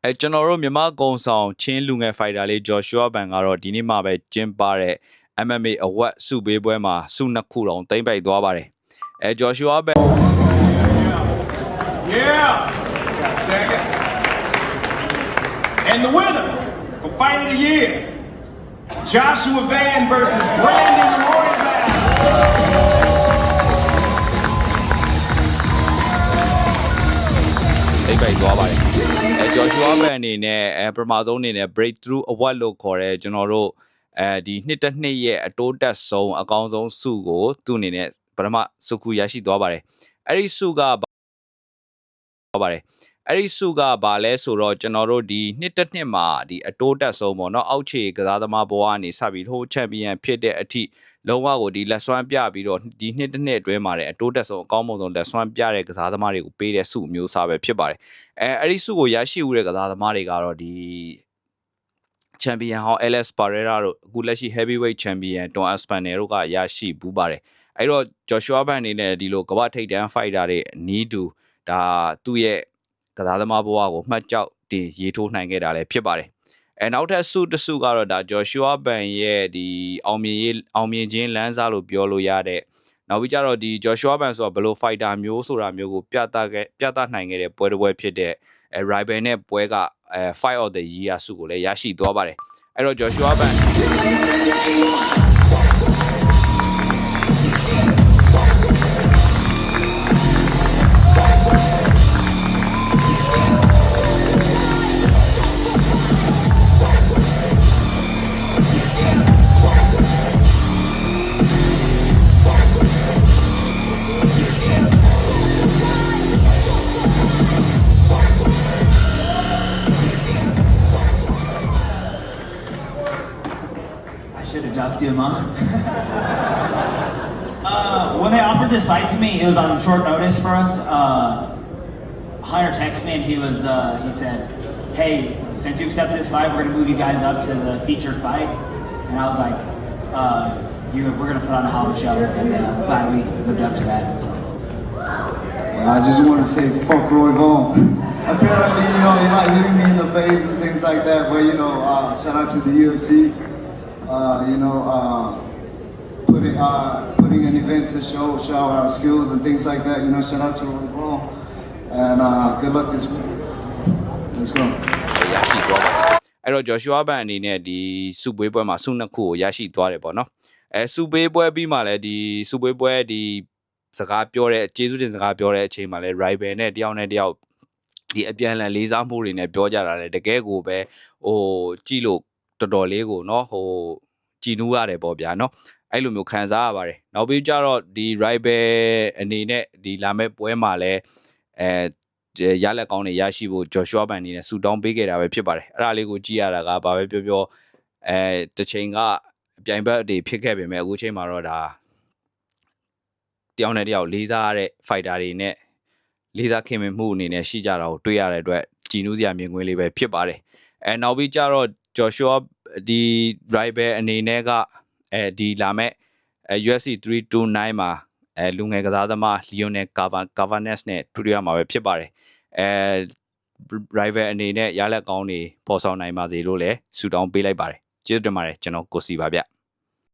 ကျွန်တော်တို့မြန်မာကုံဆောင်ချင်းလူငယ်ဖိုက်တာလေး Joshua Ban ကတော့ဒီနေ့မှပဲကျင်းပတဲ့ MMA အဝတ်စုပေးပွဲမှာစုနှစ်ခုတောင်သိမ့်ပိုက်သွားပါတယ်Joshua Ban Yeah and the winner for fight of the year Joshua Van versus Brandon Royvalသိမ့်ပိုက်သွားပါတယ်Joshua Ban အနေနဲ့ပထမဆုံးအနေနဲ့ breakthrough award လို့ခေါ်တဲ့ကျွန်တော်တို့ဒီနှစ်တစ်နှစ်ရဲ့အတိုးတက်ဆုံးအကောင်းဆုံးစုကိုသူ့အနေနဲ့ပထမစုခုရရှိသွားပါတယ်အဲ့ဒီစုကအဲ့ဒီစုကဘာလဲဆိုတော့ကျွန်တော်တို့ဒီနှစ်တစ်နှစ်မှာဒီအတိုးတက်ဆုံးပေါ့နော်အောက်ခြေကစားသမားဘဝကနေစပြီးဟိုချန်ပီယံဖြစ်တဲ့အထိလုံးဝကိုဒီလက်စွမ်းပြပြီးတော့ဒီနှစ်တစ်နှစ်အတွင်းမှာလည်းအတိုးတက်ဆုံးအကောင်းဆုံးလက်စွမ်းပြတဲ့ကစားသမားတွေကိုပေးတဲ့စုအမျိုးအစားပဲဖြစ်ပါတယ်အဲ့ဒီစုကိုရရှိဦးတဲ့ကစားသမားတွေကတော့ဒီချန်ပီယံဟောင်း Alex Pereira တို့အခုလက်ရှိ heavyweight champion Don Aspinall တို့ကရရှိဘူးပါတယ်အဲ့တော့ Joshua Ban အနေနဲ့ဒီလိုကမ္ဘာထိပ်တန်း fighter တွေနီးတူဒါသူ့ရဲ့ကစားသမားဘဝကိုမှတ်ကြောက်တင်ရေးထိုးနိုင်ခဲ့တာလည်းဖြစ်ပါတယ်နောက်ထပ်စုတစ်စုကတော့ဒါ Joshua Ban ရဲ့ဒီအောင်မြင်ခြင်းလမ်းစားလို့ပြောလို့ရတဲ့နောက်ပြီးကြတော့ဒီ Joshua Ban ဆိုတာဘယ်လို fighter မျိုးဆိုတာမျိုးကိုပြသနိုင်ခဲ့တဲ့ပွဲတစ်ပွဲဖြစ်တဲ့Rival နဲ့ပွဲကFight of the Year ဆုကိုလည်းရရှိသွားပါတယ်အဲ့တော့ Joshua Ban should have dropped him, huh? When they offered this fight to me, it was on short notice for us. Hunter texted me and he said, "Hey, since you accepted this fight, we're gonna move you guys up to the featured fight." And I was like, "We're gonna put on a hell of a show," and glad we lived up to that. So. I just want to say fuck Roy Vaughn. Apparently, he like hitting me in the face and things like that. But shout out to the UFC. Putting an event to show our skills and things like that. Shout out to Roy Vaughn. And good luck this week. Let's go. ရရှိသွားပါအဲ့တော့ Joshua Ban အနေနဲ့ဒီစုပွဲပွဲမှာစုနှစ်ခုကိုရရှိသွားတယ်ပေါ့နော်စုပွဲပွဲပြီးမှလည်းဒီစုပွဲပွဲဒီစကားပြောတဲ့ကျေးဇူးတင်စကားပြောတဲ့အချိန်မှာလည်း rival နဲ့တယောက်ဒီအပြန်အလှန်လေးစားမှုတွေနဲ့ပြောကြတာလေတကယ်ကိုပဲကြည့်လို့တော်တော်လေးကိုเนาะကြည်နူးရတယ်ပေါ့ဗျာเนาะအဲ့လိုမျိုးခံစားရပါတယ်နောက်ပြီးကြတော့ဒီ rival အနေနဲ့ဒီလာမဲ့ပွဲမှာလည်းရလက်ကောင်းတွေရရှိဖို့ Joshua Ban အနေနဲ့ဆူတောင်းပေးခဲ့တာပဲဖြစ်ပါတယ်အဲ့ဒါလေးကိုကြည့်ရတာကဘာပဲပြောတစ်ချိန်ကအပြိုင်ဘက်တွေဖြစ်ခဲ့ပေမဲ့အခုချိန်မှာတော့ဒါတယောက်နဲ့တယောက်လေးစားရတဲ့ fighter တွေနဲ့လေးစားခင်မင်မှုအနေနဲ့ရှိကြတာကိုတွေ့ရတဲ့အတွက်ကြည်နူးစရာမြင်ကွင်းလေးပဲဖြစ်ပါတယ်နောက်ပြီးကြတော့ Joshua ဒီ rival အနေနဲ့ကဒီလာမဲ့UFC 329မှာလူငယ်ကစားသမား Leonel Cavanes နဲ့တွေ့ရမှာပဲဖြစ်ပါတယ်rival အနေနဲ့ရလက်ကောင်းတွေပေါ်ဆောင်နိုင်ပါစေလို့လည်းဆုတောင်းပေးလိုက်ပါတယ်ကျေးဇူးတင်ပါတယ်ကျွန်တော်ကိုစီပါဗျ